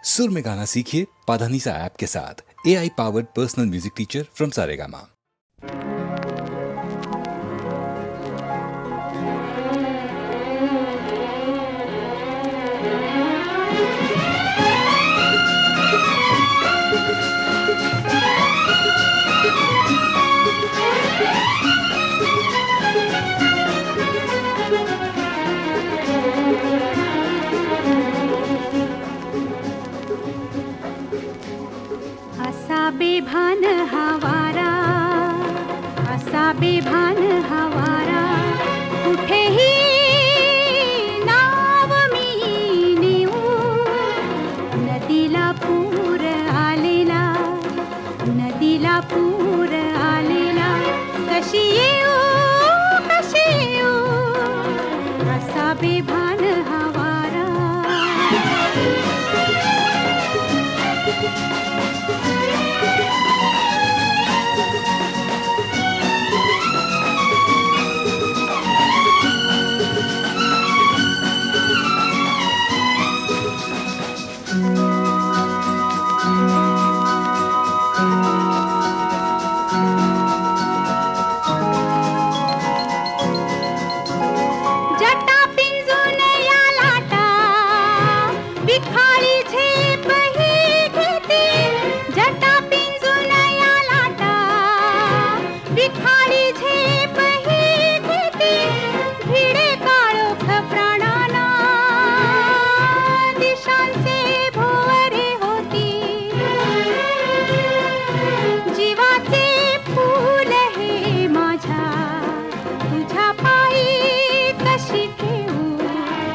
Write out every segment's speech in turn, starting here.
सुर में गाना सीखिए पाधानीसा ऐप के साथ। AI powered personal music teacher from Saregama. असा बेभान हवारा, असा बेभान हवारा, कुठेही नाव मी नेऊ. नदीला पूर आलेला, नदीला पूर आलेला, कशी येऊ, कशी येऊ, असा बेभान हवारा. जटा पिंजून या लाटा, विखाळी झेप ही घेते. जटा पिंजून या लाटा, विखाळी झेप ही घेते. भिडे काळोख प्राणांना, दिशांचे भोवरे होती. जीवाचे फूल हे माझ्या, तुझ्या पायी कशी ठेवू,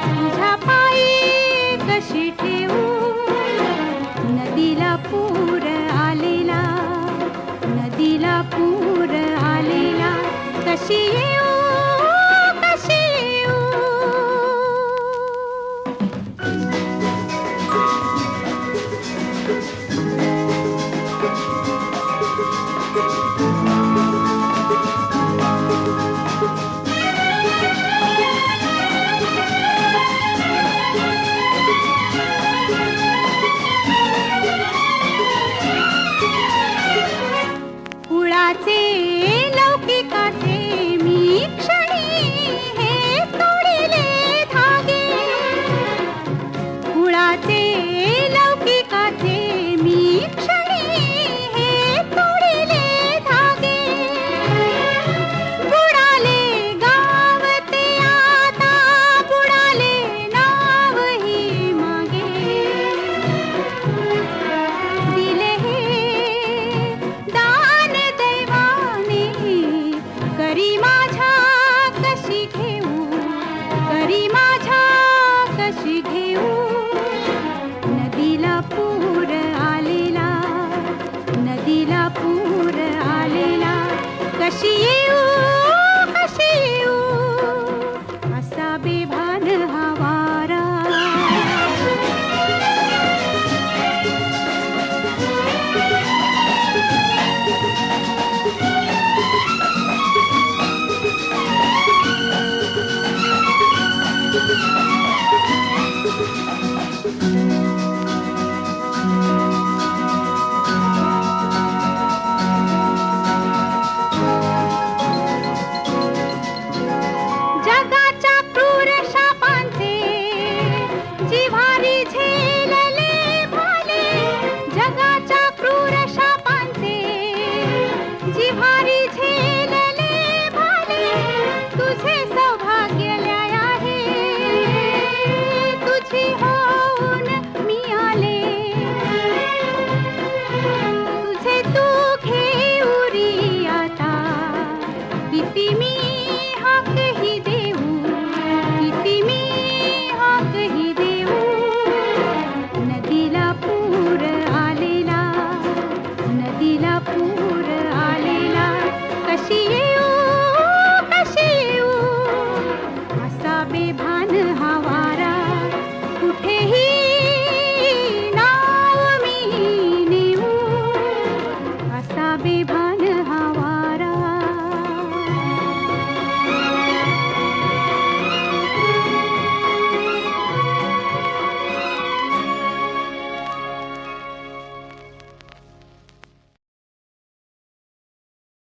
तुझ्या पायी कशी ठेवू. नदीला पूर आलेला, नदीला पूर आलेला, कशी येऊ,